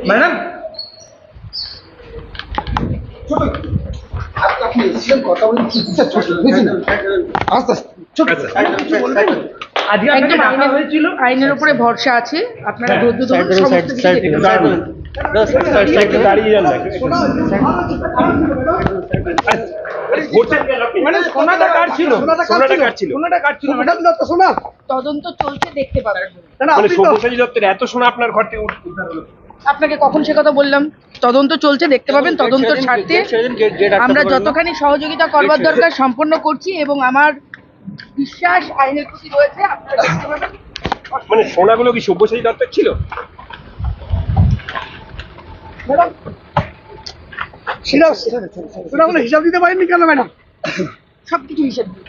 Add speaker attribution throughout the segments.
Speaker 1: Madam আপনি এসেছিলেন কথা বলে
Speaker 2: একদম আইনের উপরে ভরসা আছে। আপনারা ধৈর্য ধরুন, সমস্ত কিছু দেখতে পাবেন। তদন্ত চলছে, দেখতে পাবেন।
Speaker 3: এত সোনা আপনার ঘর থেকে উদ্ধার হলো?
Speaker 2: আপনাকে কখন সে কথা বললাম? তদন্ত চলছে, দেখতে পাবেন। তদন্তর স্বার্থে আমরা যতখানি সহযোগিতা করবার দরকার সম্পন্ন করছি এবং আমার বিশ্বাস আইনের প্রতি রয়েছে। আপনারা দেখতে পাবেন।
Speaker 3: মানে সোনাগুলো কি সব্যসাচী দত্তের ছিল?
Speaker 2: ম্যাডাম
Speaker 1: সোনাগুলো হিসাব দিতে পারেননি কেন ম্যাডাম?
Speaker 2: সবকিছু হিসেব দিই।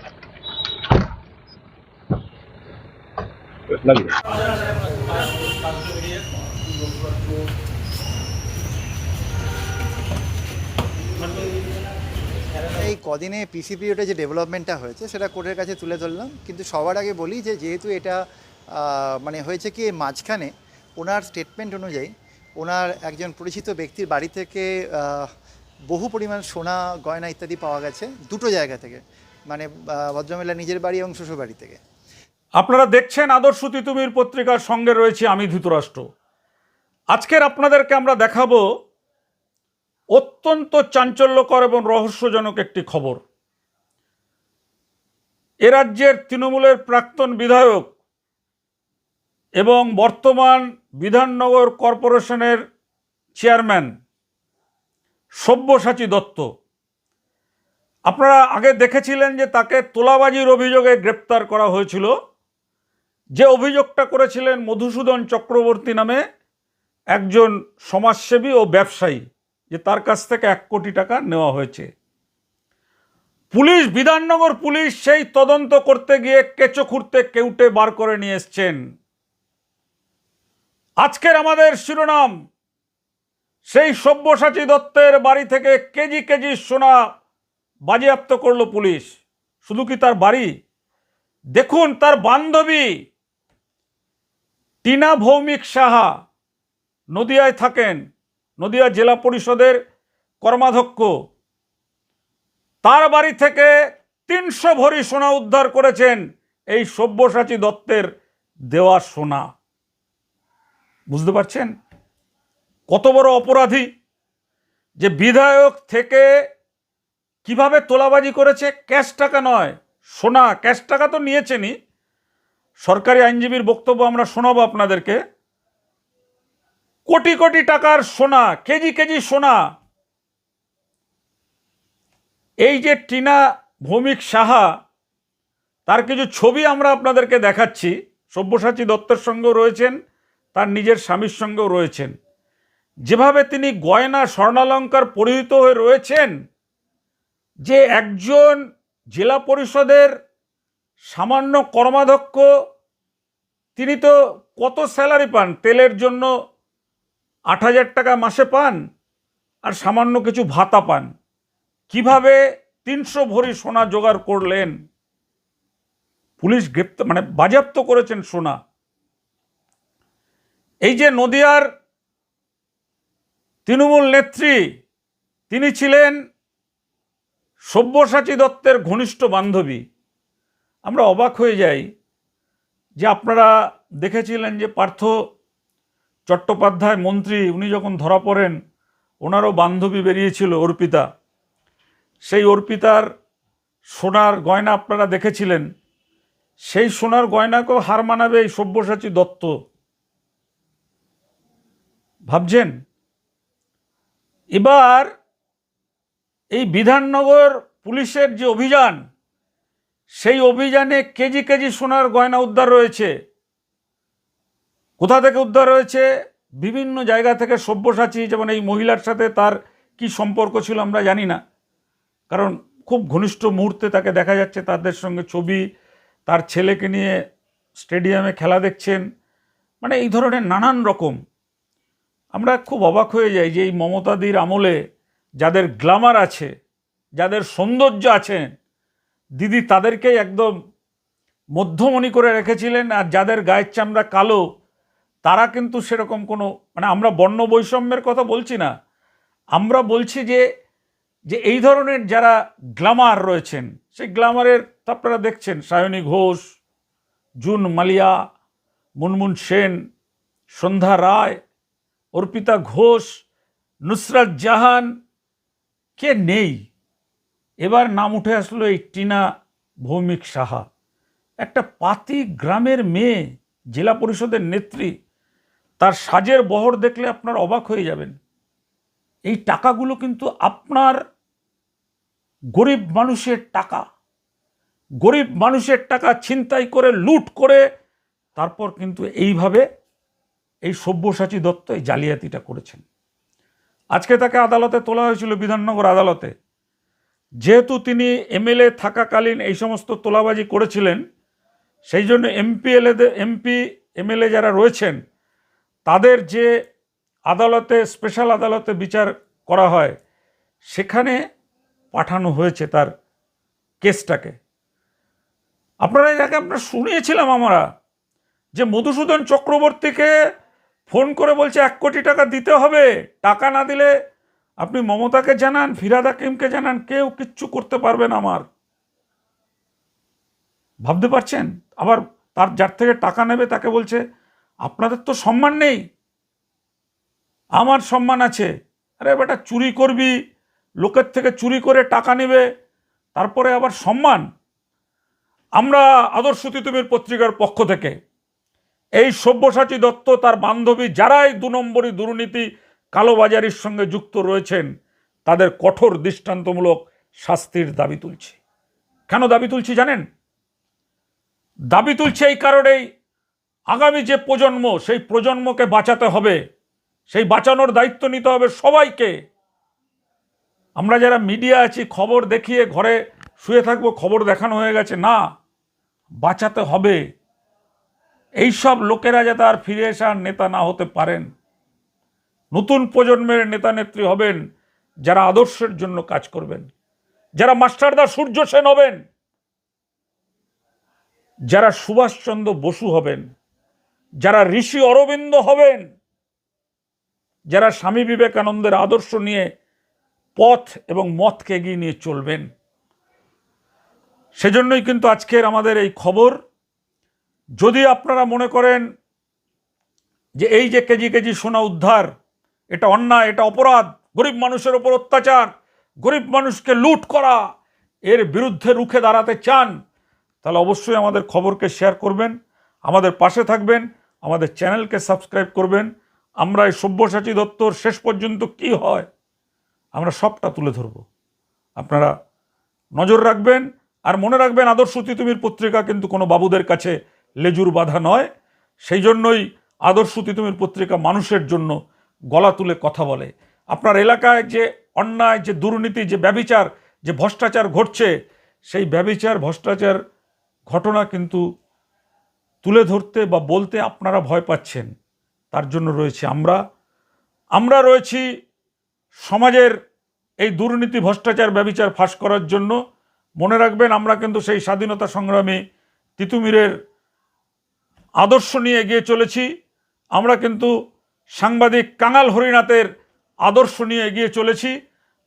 Speaker 4: এই কদিনে পিসিপিওতে যে ডেভেলপমেন্টটা হয়েছে সেটা কোর্টের কাছে তুলে ধরলাম, কিন্তু সবার আগে বলি যে যেহেতু এটা মানে হয়েছে কি মাঝখানে ওনার স্টেটমেন্ট অনুযায়ী ওনার একজন পরিচিত ব্যক্তির বাড়ি থেকে বহু পরিমাণ সোনা গয়না ইত্যাদি পাওয়া গেছে দুটো জায়গা থেকে, মানে ভদ্রমহিলা নিজের বাড়ি এবং শ্বশুর বাড়ি থেকে।
Speaker 5: আপনারা দেখছেন আদর্শ তিতুমির পত্রিকার সঙ্গে রয়েছে আমি ধৃতরাষ্ট্র। আজকের আপনাদেরকে আমরা দেখাবো অত্যন্ত চাঞ্চল্যকর এবং রহস্যজনক একটি খবর। এ রাজ্যের তৃণমূলের প্রাক্তন বিধায়ক এবং বর্তমান বিধাননগর কর্পোরেশনের চেয়ারম্যান সব্যসাচী দত্ত, আপনারা আগে দেখেছিলেন যে তাকে তোলাবাজির অভিযোগে গ্রেপ্তার করা হয়েছিল। যে অভিযোগটা করেছিলেন মধুসূদন চক্রবর্তী নামে একজন সমাজসেবী ও ব্যবসায়ী, যে তার কাছ থেকে 1 কোটি টাকা নেওয়া হয়েছে। পুলিশ, বিধাননগর পুলিশ সেই তদন্ত করতে গিয়ে কেঁচো খুঁড়তে কেউটে বার করে নিয়ে এসছেন। আজকের আমাদের শিরোনাম, সেই সব্যসাচী দত্তের বাড়ি থেকে কেজি কেজি সোনা বাজেয়াপ্ত করলো পুলিশ। শুধু কি তার বাড়ি, দেখুন তার বান্ধবী টিনা ভৌমিক সাহা নদিয়ায় থাকেন, নদিয়া জেলা পরিষদের কর্মাধ্যক্ষ। তার বাড়ি থেকে 300 ভরি সোনা উদ্ধার করেছেন এই সব্যসাচী দত্তের দেওয়া সোনা। বুঝতে পারছেন কত বড় অপরাধী, যে বিধায়ক থেকে কিভাবে তোলাবাজি করেছে। ক্যাশ টাকা নয়, সোনা। ক্যাশ টাকা তো নিয়েছেনই, সরকারি আইনজীবীর বক্তব্য আমরা শোনাবো আপনাদেরকে। কোটি কোটি টাকার সোনা, কেজি কেজি সোনা। এই যে টিনা ভৌমিক সাহা, তার কিছু ছবি আমরা আপনাদেরকে দেখাচ্ছি। সব্যসাচী দত্তের সঙ্গেও রয়েছেন, তার নিজের স্বামীর সঙ্গেও রয়েছেন। যেভাবে তিনি গয়না স্বর্ণালঙ্কার পরিহিত হয়ে রয়েছেন, যে একজন জেলা পরিষদের সামান্য কর্মাধ্যক্ষ, তিনি তো কত স্যালারি পান, তেলের জন্য 8,000 টাকা মাসে পান আর সামান্য কিছু ভাতা পান। কিভাবে 300 ভরি সোনা জোগাড় করলেন? পুলিশ গ্রেপ্তার, মানে বাজেয়াপ্ত করেছেন সোনা। এই যে নদিয়ার তৃণমূল নেত্রী, তিনি ছিলেন সব্যসাচী দত্তের ঘনিষ্ঠ বান্ধবী। আমরা অবাক হয়ে যাই যে আপনারা দেখেছিলেন যে পার্থ চট্টোপাধ্যায় মন্ত্রী, উনি যখন ধরা পড়েন, ওনারও বান্ধবী বেরিয়েছিল অর্পিতা। সেই অর্পিতার সোনার গয়না আপনারা দেখেছিলেন। সেই সোনার গয়নাকেও হার মানাবে এই সব্যসাচী দত্ত। ভাবছেন? এবার এই বিধাননগর পুলিশের যে অভিযান, সেই অভিযানে কেজি কেজি সোনার গয়না উদ্ধার রয়েছে। কোথা থেকে উদ্ধার হয়েছে? বিভিন্ন জায়গা থেকে। সব্যসাচী, যেমন এই মহিলার সাথে তার কি সম্পর্ক ছিল আমরা জানি না, কারণ খুব ঘনিষ্ঠ মুহূর্তে তাকে দেখা যাচ্ছে, তাদের সঙ্গে ছবি, তার ছেলেকে নিয়ে স্টেডিয়ামে খেলা দেখছেন, মানে এই ধরনের নানান রকম। আমরা খুব অবাক হয়ে যাই যে এই মমতাদির আমলে যাদের গ্ল্যামার আছে, যাদের সৌন্দর্য আছে, দিদি তাদেরকেই একদম মধ্যমণি করে রেখেছিলেন, আর যাদের গায়ের চামড়া কালো তারা কিন্তু সেরকম কোনো মানে আমরা বর্ণ বৈষম্যের কথা বলছি না, আমরা বলছি যে যে এই ধরনের যারা গ্ল্যামার রয়েছেন সেই গ্ল্যামারের তো আপনারা দেখছেন সায়নী ঘোষ, জুন মালিয়া, মুনমুন সেন, সন্ধ্যা রায়, অর্পিতা ঘোষ, নুসরাত জাহান, কে নেই? এবার নাম উঠে আসলো এই টিনা ভৌমিক সাহা, একটা পাতি গ্রামের মেয়ে, জেলা পরিষদের নেত্রী। তার সাজের বহর দেখলে আপনার অবাক হয়ে যাবেন। এই টাকাগুলো কিন্তু আপনার গরিব মানুষের টাকা, গরিব মানুষের টাকা ছিনতাই করে লুট করে তারপর কিন্তু এইভাবে এই সব্যসাচী দত্ত এই জালিয়াতিটা করেছেন। আজকে তাকে আদালতে তোলা হয়েছিল, বিধাননগর আদালতে। যেহেতু তিনি এমএলএ থাকাকালীন এই সমস্ত তোলাবাজি করেছিলেন, সেই জন্য এমপি এমএলএ যারা রয়েছেন তাদের যে আদালতে, স্পেশাল আদালতে বিচার করা হয়, সেখানে পাঠানো হয়েছে তার কেসটাকে। আপনারা এর আগে আমরা শুনিয়েছিলাম আমরা যে মধুসূদন চক্রবর্তীকে ফোন করে বলছে 1 কোটি টাকা দিতে হবে, টাকা না দিলে আপনি মমতাকে জানান, ফিরহাদ হাকিমকে জানান, কেউ কিচ্ছু করতে পারবে না আমার। ভাবতে পারছেন? আবার তার যার থেকে টাকা নেবে তাকে বলছে আপনাদের তো সম্মান নেই, আমার সম্মান আছে। আরে বেটা, চুরি করবি, লোকের থেকে চুরি করে টাকা নেবে, তারপরে আবার সম্মান? আমরা আদর্শ তিতুমির পত্রিকার পক্ষ থেকে এই সব্যসাচী দত্ত, তার বান্ধবী, যারাই 2 নম্বরী দুর্নীতি কালোবাজারির সঙ্গে যুক্ত রয়েছেন, তাদের কঠোর দৃষ্টান্তমূলক শাস্তির দাবি তুলছি। কেন দাবি তুলছি জানেন? দাবি তুলছে এই কারণেই, আগামী যে প্রজন্ম, সেই প্রজন্মকে বাঁচাতে হবে, সেই বাঁচানোর দায়িত্ব নিতে হবে সবাইকে। আমরা যারা মিডিয়া আছি, খবর দেখিয়ে ঘরে শুয়ে থাকবো, খবর দেখানো হয়ে গেছে, না, বাঁচাতে হবে। এইসব লোকেরা যাতে আর ফিরে আসার নেতা না হতে পারেন, নতুন প্রজন্মের নেতা নেত্রী হবেন যারা আদর্শের জন্য কাজ করবেন, যারা মাস্টারদা সূর্য সেন হবেন, যারা সুভাষচন্দ্র বসু হবেন, যারা ঋষি অরবিন্দ হবেন, যারা স্বামী বিবেকানন্দের আদর্শ নিয়ে পথ এবং মতকে এগিয়ে নিয়ে চলবেন। সেজন্যই কিন্তু আজকের আমাদের এই খবর। যদি আপনারা মনে করেন যে এই যে কেজি কেজি সোনা উদ্ধার, এটা অন্যায়, এটা অপরাধ, গরিব মানুষের ওপর অত্যাচার, গরিব মানুষকে লুট করা, এর বিরুদ্ধে রুখে দাঁড়াতে চান, তাহলে অবশ্যই আমাদের খবরকে শেয়ার করবেন, আমাদের পাশে থাকবেন, আমাদের চ্যানেলকে সাবস্ক্রাইব করবেন। আমরা এই সব্যসাচী দত্তর শেষ পর্যন্ত কি হয় আমরা সবটা তুলে ধরব। আপনারা নজর রাখবেন, আর মনে রাখবেন আদর্শ তিতুমির পত্রিকা কিন্তু কোনো বাবুদের কাছে লেজুর বাঁধা নয়। সেই জন্যই আদর্শ তিতুমির পত্রিকা মানুষের জন্য গলা তুলে কথা বলে। আপনার এলাকায় যে অন্যায়, যে দুর্নীতি, যে ব্যভিচার, যে ভ্রষ্টাচার ঘটছে, সেই ব্যভিচার ভ্রষ্টাচার ঘটনা কিন্তু তুলে ধরতে বা বলতে আপনারা ভয় পাচ্ছেন। তার জন্য রয়েছে আমরা রয়েছি সমাজের এই দুর্নীতি, ভ্রষ্টাচার, ব্যভিচার ফাঁস করার জন্য। মনে রাখবেন, আমরা কিন্তু সেই স্বাধীনতা সংগ্রামী তিতুমিরের আদর্শ নিয়ে এগিয়ে চলেছি। আমরা কিন্তু সাংবাদিক কাঙাল হরিনাথের আদর্শ নিয়ে এগিয়ে চলেছি।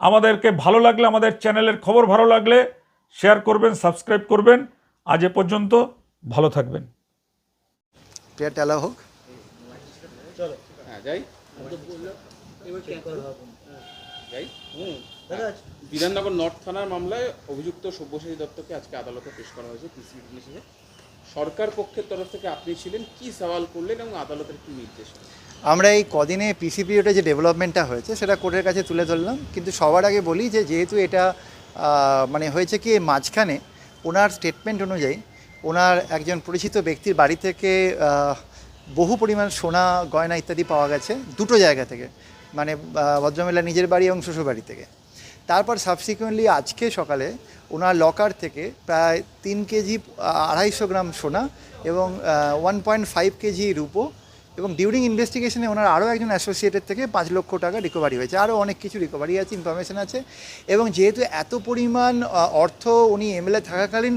Speaker 5: আমাদেরকে ভালো লাগলে, আমাদের চ্যানেলের খবর ভালো লাগলে শেয়ার করবেন, সাবস্ক্রাইব করবেন। আজ এ পর্যন্ত, ভালো থাকবেন।
Speaker 4: প্রিয়া টেলা হোক।
Speaker 6: বিধাননগর নর্থ থানার মামলায় অভিযুক্ত সব্যসাচী দত্তকে আজকে আদালতে পেশ করা হয়েছে পিসিবি হিসেবে। সরকার পক্ষের তরফ থেকে আপনি ছিলেন, কি সওয়াল করলেন এবং আদালতের কি নির্দেশ?
Speaker 4: আমরা এই কদিনে পিসিপিওতে যে ডেভেলপমেন্টটা হয়েছে সেটা কোর্টের কাছে তুলে ধরলাম, কিন্তু সবার আগে বলি যে যেহেতু এটা মানে হয়েছে কি, মাঝখানে ওনার স্টেটমেন্ট অনুযায়ী ওনার একজন পরিচিত ব্যক্তির বাড়ি থেকে বহু পরিমাণ সোনা, গয়না ইত্যাদি পাওয়া গেছে 2টো জায়গা থেকে, মানে ভদ্রমহিলা নিজের বাড়ি এবং শ্বশুর বাড়ি থেকে। তারপর সাবসিকুয়েন্টলি আজকে সকালে ওনার লকার থেকে প্রায় 3 কেজি 250 গ্রাম সোনা এবং 1.5 কেজি রূপো, এবং ডিউরিং ইনভেস্টিগেশনে ওনার আরও একজন অ্যাসোসিয়েটেড থেকে 5 লক্ষ টাকা রিকভারি হয়েছে। আরও অনেক কিছু রিকভারি আছে, ইনফরমেশন আছে। এবং যেহেতু এত পরিমাণ অর্থ উনি এমএলএ থাকাকালীন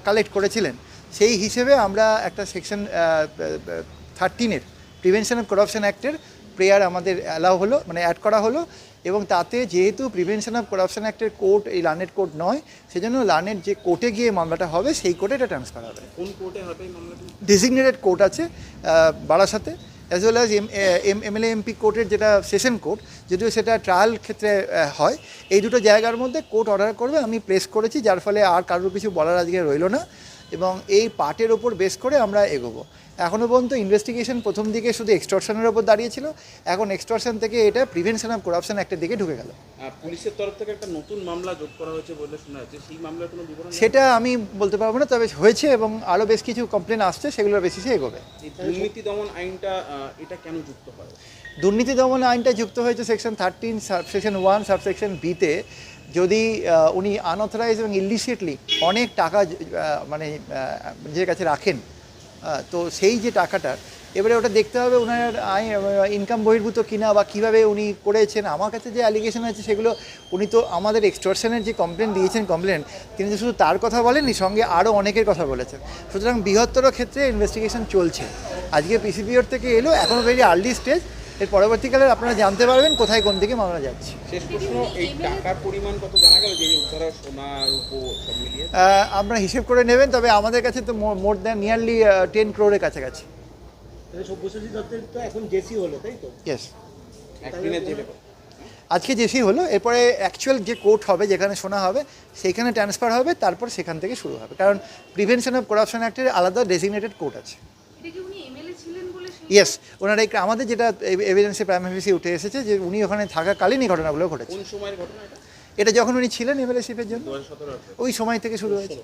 Speaker 4: কালেক্ট করেছিলেন, সেই হিসেবে আমরা একটা সেকশন 13-এর প্রিভেনশন অফ করাপশন অ্যাক্টের প্রেয়ার আমাদের অ্যালাউ হলো, মানে অ্যাড করা হলো, এবং তাতে যেহেতু প্রিভেনশন অফ করাপশন অ্যাক্টের কোর্ট এই লার্নেড কোর্ট নয়, সেজন্য লার্নেড যে কোর্টে গিয়ে মামলাটা হবে সেই কোর্টে এটা ট্রান্সফার হবে।
Speaker 6: কোন কোর্টে হবে এই মামলাটি?
Speaker 4: ডেজিগনেটেড কোর্ট আছে বারাসাতে, as well as MLA MP কোর্টের যেটা সেশন কোর্ট, যদিও সেটা ট্রায়াল ক্ষেত্রে হয়। এই দুটো জায়গার মধ্যে কোর্ট অর্ডার করবে, আমি প্লেস করেছি, যার ফলে আর কারোর কিছু বলার আজকে রইলো না, এবং এই পার্টের ওপর বেস করে আমরা এগোবো। এখনও পর্যন্ত ইনভেস্টিগেশন প্রথম দিকে শুধু এক্সটর্শনের ওপর দাঁড়িয়েছিল, এখন এক্সটর্শন থেকে এটা প্রিভেনশন অফ করাপশন অ্যাক্টের দিকে ঢুকে গেল।
Speaker 6: পুলিশের তরফ থেকে একটা নতুন মামলা যোগ করা হয়েছে বলে শোনা যাচ্ছে, সেই মামলার কোনো বিবরণ?
Speaker 4: সেটা আমি বলতে পারবো না, তবে হয়েছে এবং আরও বেশ কিছু কমপ্লেন আসছে, সেগুলোর বেসিসে এগোবে।
Speaker 6: এই দুর্নীতি দমন আইনটা এটা কেন যুক্ত হয়?
Speaker 4: দুর্নীতি দমন আইনটা যুক্ত হয়েছে সেকশন 13 সাবসেকশন 1 সাবসেকশন বিতে। যদি উনি আনঅথরাইজ এবং ইলিসিটলি অনেক টাকা মানে নিজের কাছে রাখেন, তো সেই যে টাকাটা এবারে ওটা দেখতে হবে ওনার ইনকাম বহির্ভূত কিনা বা কীভাবে উনি করেছেন। আমার কাছে যে অ্যালিগেশন আছে সেগুলো, উনি তো আমাদের এক্সটর্শনের যে কমপ্লেন দিয়েছেন তিনি তো শুধু তার কথা বলেননি, সঙ্গে আরও অনেকের কথা বলেছেন। সুতরাং বৃহত্তর ক্ষেত্রে ইনভেস্টিগেশন চলছে। আজকে পিসিবিওর থেকে এলো, এখনও ভেরি আর্লি স্টেজ, এর পরবর্তীকালে আপনারা জানতে পারবেন কোথায় কোন দিকে মামলা যাচ্ছে।
Speaker 6: শেষ প্রশ্ন, এই টাকার পরিমাণ কত জানা গেল, যে উদ্ধার হওয়া সোনা রূপো সব মিলিয়ে?
Speaker 4: আপনারা হিসেব করে নেবেন, তবে আমাদের কাছে তো মোর দ্যান নিয়ারলি 10 crore কাছাকাছি।
Speaker 1: সব্যসাচী দত্তের তো এখন জেসি হলো, তাই তো?
Speaker 4: ইয়েস,
Speaker 6: একদিনের জেলে?
Speaker 4: আজকে জেসি হলো, এরপরে অ্যাকচুয়াল যে কোর্ট হবে যেখানে শোনা হবে সেইখানে ট্রান্সফার হবে, তারপর সেখান থেকে শুরু হবে, কারণ প্রিভেনশন অফ করাপশন অ্যাক্টের আলাদা ডেজিগনেটেড কোর্ট আছে। ইয়েস, ওনারা আমাদের যেটা এভিডেন্সে প্রাইমারি উঠে এসেছে যে উনি ওখানে থাকাকালীন এই ঘটনাগুলো ঘটেছে।
Speaker 6: কোন সময়ের ঘটনা এটা?
Speaker 4: এটা যখন উনি ছিলেন এমএলএশিপের জন্য,
Speaker 6: 2017
Speaker 4: ওই সময় থেকে শুরু হয়েছে।